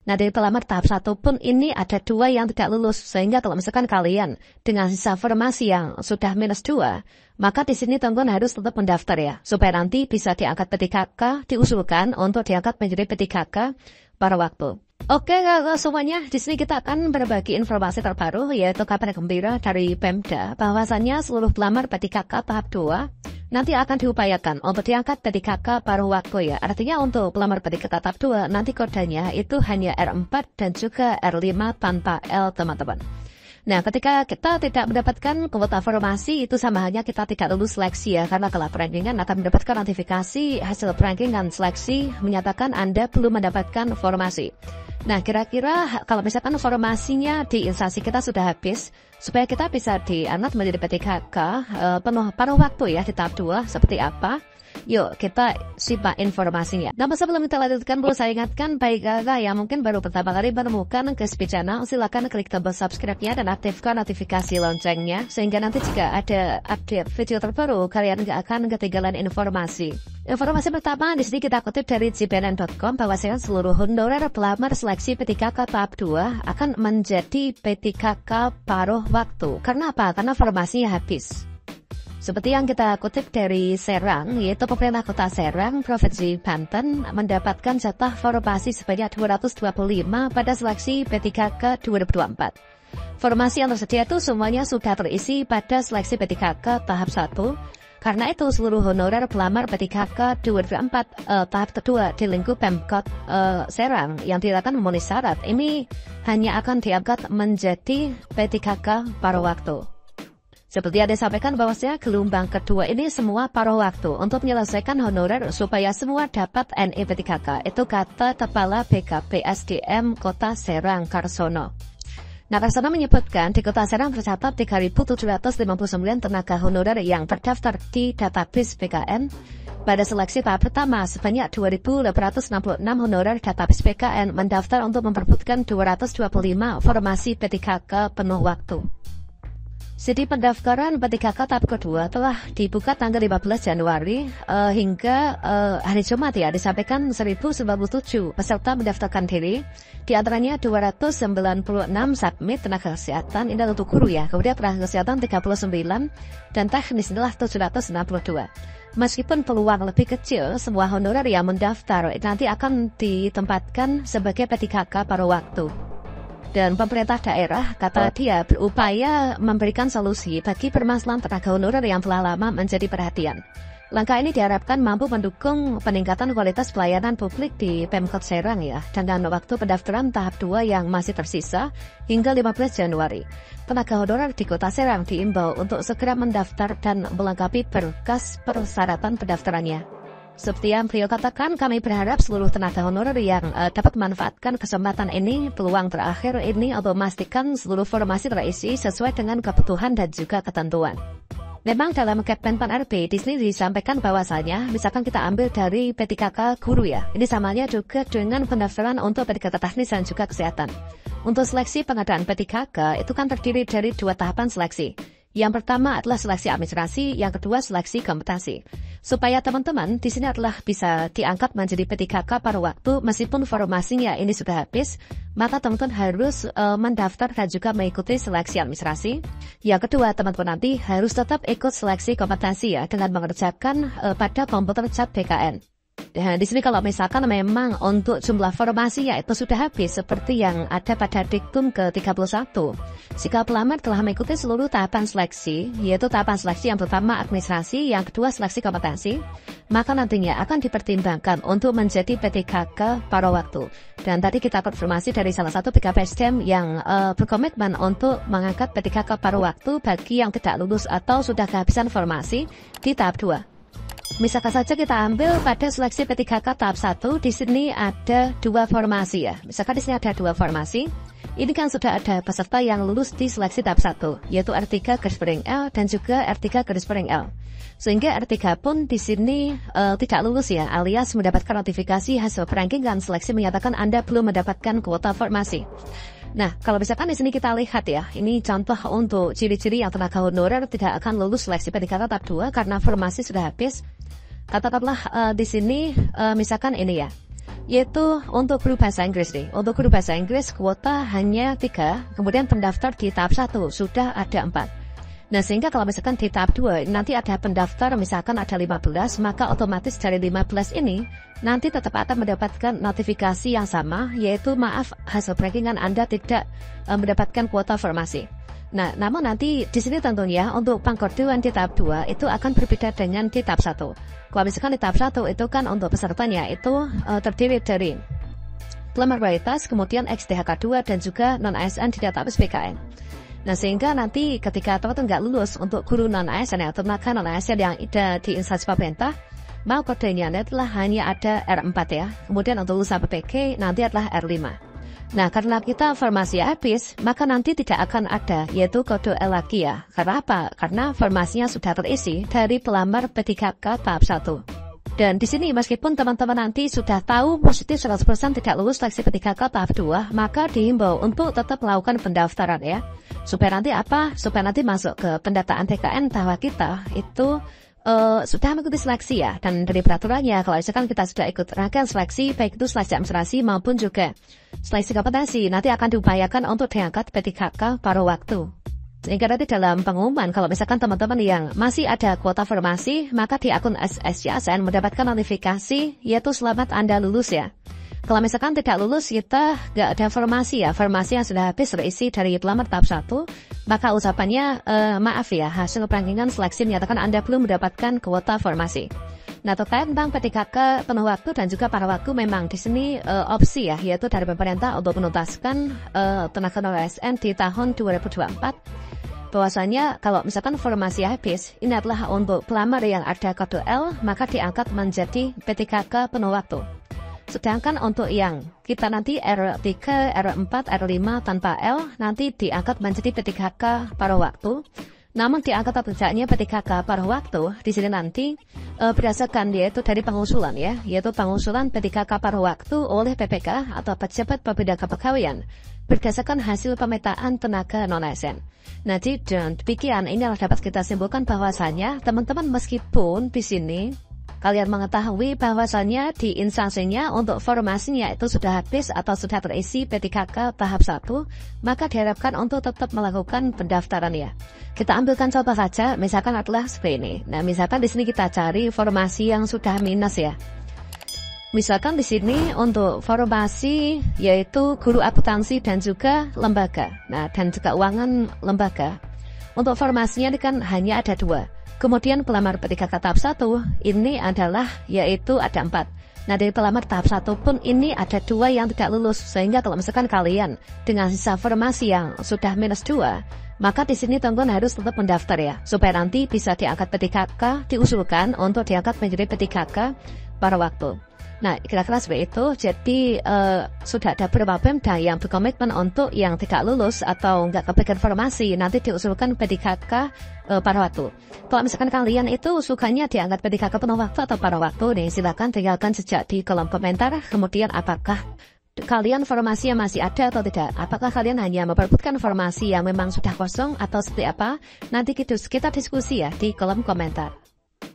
Nah, dari pelamar tahap 1 pun ini ada 2 yang tidak lulus, sehingga kalau misalkan kalian dengan sisa formasi yang sudah -2, maka di sini teman-teman harus tetap mendaftar ya, supaya nanti bisa diangkat PTKK, diusulkan untuk diangkat menjadi PTKK pada waktu. Oke, semuanya, di sini kita akan berbagi informasi terbaru, yaitu kabar gembira dari Pemda, bahwasannya seluruh pelamar PTKK tahap 2 nanti akan diupayakan untuk diangkat PTKK paruh waktu ya. Artinya untuk pelamar PTKK tahap 2 nanti kodenya itu hanya R4 dan juga R5 tanpa L, teman-teman. Nah, ketika kita tidak mendapatkan kuota formasi, itu sama halnya kita tidak lulus seleksi ya, karena kalau rankingan akan mendapatkan notifikasi hasil rankingan seleksi menyatakan Anda belum mendapatkan formasi. Nah, kira-kira kalau misalkan formasinya di instansi kita sudah habis, supaya kita bisa diangkat menjadi PTKK penuh paruh waktu ya di tahap 2 seperti apa? Yuk kita simak informasinya. Namun sebelum kita lanjutkan, perlu saya ingatkan bagi kakak yang mungkin baru pertama kali menemukan Kespi Channel, silakan klik tombol subscribe-nya dan aktifkan notifikasi loncengnya, sehingga nanti jika ada update video terbaru kalian gak akan ketinggalan informasi. Informasi pertama di sini kita kutip dari cbnn.com bahwasanya seluruh honorer pelamar seleksi PTKK tahap 2 akan menjadi PTKK paruh waktu. Karena apa? Karena formasinya habis. Seperti yang kita kutip dari Serang, yaitu pemerintah kota Serang, Provinsi Banten, mendapatkan jatah formasi sebanyak 225 pada seleksi PTKK 2024. Formasi yang tersedia itu semuanya sudah terisi pada seleksi PTKK tahap 1. Karena itu seluruh honorer pelamar PTKK 2024 tahap kedua di lingkup Pemkot Serang yang tidak akan memenuhi syarat ini hanya akan diangkat menjadi PTKK paruh waktu. Seperti yang disampaikan bahwasanya gelombang kedua ini semua paruh waktu untuk menyelesaikan honorer supaya semua dapat NIPTKK. Itu kata Kepala BKP SDM Kota Serang Karsono. Nah, Karsono menyebutkan di Kota Serang tercatat 3.759 tenaga honorer yang terdaftar di database BKN. Pada seleksi tahap pertama, sebanyak 2.866 honorer database BKN mendaftar untuk memperebutkan 225 formasi PTKK penuh waktu. Jadi pendaftaran PTKK tahap kedua telah dibuka tanggal 15 Januari hingga hari Jumat ya, disampaikan 1.097 peserta mendaftarkan diri, di antaranya 296 submit tenaga kesehatan, ini untuk guru ya, kemudian tenaga kesehatan 39, dan teknis adalah 762. Meskipun peluang lebih kecil, semua honorer yang mendaftar nanti akan ditempatkan sebagai PTKK paruh waktu. Dan pemerintah daerah, kata dia, berupaya memberikan solusi bagi permasalahan tenaga honorer yang telah lama menjadi perhatian. Langkah ini diharapkan mampu mendukung peningkatan kualitas pelayanan publik di Pemkot Serang ya, dengan waktu pendaftaran tahap 2 yang masih tersisa hingga 15 Januari. Tenaga honorer di Kota Serang diimbau untuk segera mendaftar dan melengkapi berkas persyaratan pendaftarannya. Seperti yang beliau katakan, kami berharap seluruh tenaga honorer yang dapat memanfaatkan kesempatan ini, peluang terakhir ini untuk memastikan seluruh formasi terisi sesuai dengan kebutuhan dan juga ketentuan. Memang dalam Kepmenpan RB di sini disampaikan bahwasanya, misalkan kita ambil dari PTKK guru ya, ini samanya juga dengan pendaftaran untuk PTKK teknis dan juga kesehatan. Untuk seleksi pengadaan PTKK itu kan terdiri dari 2 tahapan seleksi. Yang pertama adalah seleksi administrasi, yang kedua seleksi kompetensi. Supaya teman-teman di sini adalah bisa diangkat menjadi PTKK paruh waktu meskipun formasinya ini sudah habis, maka teman-teman harus mendaftar dan juga mengikuti seleksi administrasi. Yang kedua, teman-teman nanti harus tetap ikut seleksi kompetensi ya dengan mengerjakan pada komputer chat BKN. Nah, di sini kalau misalkan memang untuk jumlah formasinya itu sudah habis seperti yang ada pada diktum ke-31. Jika pelamar telah mengikuti seluruh tahapan seleksi, yaitu tahapan seleksi yang pertama administrasi, yang kedua seleksi kompetensi, maka nantinya akan dipertimbangkan untuk menjadi PTKK paruh waktu. Dan tadi kita konfirmasi dari salah satu BKP SDM yang berkomitmen untuk mengangkat PTKK paruh waktu bagi yang tidak lulus atau sudah kehabisan formasi di tahap 2. Misalkan saja kita ambil pada seleksi PTKK tahap 1, di sini ada 2 formasi ya. Misalkan di sini ada 2 formasi. Ini kan sudah ada peserta yang lulus di seleksi tahap 1, yaitu R3/L dan juga R3/L. Sehingga R3 pun di sini tidak lulus ya, alias mendapatkan notifikasi hasil rankingan seleksi menyatakan Anda belum mendapatkan kuota formasi. Nah, kalau misalkan di sini kita lihat ya, ini contoh untuk ciri-ciri yang tenaga honorer tidak akan lulus seleksi PTKK tahap 2 karena formasi sudah habis. Katakanlah di sini misalkan ini ya, yaitu untuk guru bahasa Inggris nih. Untuk guru bahasa Inggris kuota hanya 3, kemudian pendaftar di tahap 1 sudah ada 4. Nah, sehingga kalau misalkan di tahap 2 nanti ada pendaftar misalkan ada 15, maka otomatis dari 15 ini nanti tetap akan mendapatkan notifikasi yang sama, yaitu maaf, hasil rankingan Anda tidak mendapatkan kuota formasi. Nah, namun nanti di sini tentunya untuk pengkodean di tahap 2 itu akan berbeda dengan di tahap 1. Kalau misalkan di tahap 1 itu kan untuk pesertanya itu terdiri dari pelamar prioritas, kemudian XDHK 2 dan juga non-ASN di database BKN. Nah, sehingga nanti ketika teman-teman nggak lulus untuk guru non-ASN atau tenaga non-ASN yang ada di instansi pemerintah, mau kodenya adalah hanya ada R4 ya. Kemudian untuk lulusan PPK nanti adalah R5. Nah, karena kita formasi habis, maka nanti tidak akan ada, yaitu kode L lagi ya. Karena apa? Karena formasinya sudah terisi dari pelamar P3K tahap 1. Dan di sini meskipun teman-teman nanti sudah tahu positif 100% tidak lulus seleksi P3K tahap 2, maka dihimbau untuk tetap melakukan pendaftaran ya. Supaya nanti apa? Supaya nanti masuk ke pendataan TKN bahwa kita itu sudah mengikuti seleksi ya. Dan dari peraturannya, kalau misalkan kita sudah ikut rangkaian seleksi, baik itu seleksi administrasi maupun juga seleksi kompetensi, nanti akan diupayakan untuk diangkat P3K paruh waktu. Sehingga nanti dalam pengumuman, kalau misalkan teman-teman yang masih ada kuota formasi, maka di akun SSJSN mendapatkan notifikasi, yaitu selamat Anda lulus ya. Kalau misalkan tidak lulus, kita nggak ada formasi ya. Formasi yang sudah habis terisi dari pelamar tahap 1, maka ucapannya, maaf ya, hasil rankingan seleksi menyatakan Anda belum mendapatkan kuota formasi. Nah, terkait tentang P3K penuh waktu dan juga paruh waktu memang di sini opsi ya, yaitu dari pemerintah untuk menuntaskan tenaga non-ASN di tahun 2024. Bahwasanya kalau misalkan formasi habis, ini adalah untuk pelamar yang ada kode L, maka diangkat menjadi P3K penuh waktu. Sedangkan untuk yang kita nanti R3, R4, R5 tanpa L, nanti diangkat menjadi P3K paruh waktu. Namun diangkat atau tidaknya P3K paruh waktu, di sini nanti berdasarkan yaitu dari pengusulan ya, yaitu pengusulan P3K paruh waktu oleh PPK atau pejabat pembina kepegawaian berdasarkan hasil pemetaan tenaga non-ASN. Nah, dan demikian inilah dapat kita simpulkan bahwasanya teman-teman meskipun di sini kalian mengetahui bahwasannya di instansinya untuk formasinya itu sudah habis atau sudah terisi P3K tahap 1, maka diharapkan untuk tetap melakukan pendaftaran ya. Kita ambilkan contoh saja, misalkan adalah seperti ini. Nah, misalkan di sini kita cari formasi yang sudah minus ya. Misalkan di sini untuk formasi yaitu guru akuntansi dan juga lembaga. Nah, dan juga keuangan lembaga. Untuk formasinya ini kan hanya ada 2. Kemudian pelamar P3K tahap 1 ini adalah yaitu ada 4. Nah, dari pelamar tahap 1 pun ini ada 2 yang tidak lulus. Sehingga kalau misalkan kalian dengan sisa formasi yang sudah minus 2, maka di sini teman-teman harus tetap mendaftar ya, supaya nanti bisa diangkat P3K, diusulkan untuk diangkat menjadi P3K pada waktu. Nah, kira-kira seperti itu. Jadi sudah ada beberapa Pemda yang berkomitmen untuk yang tidak lulus atau nggak kebagian formasi nanti diusulkan P3K pada waktu. Kalau misalkan kalian itu sukanya diangkat P3K penuh waktu atau pada waktu nih, silakan tinggalkan sejak di kolom komentar. Kemudian apakah kalian formasi yang masih ada atau tidak? Apakah kalian hanya memperebutkan formasi yang memang sudah kosong atau seperti apa? Nanti kita diskusi ya di kolom komentar.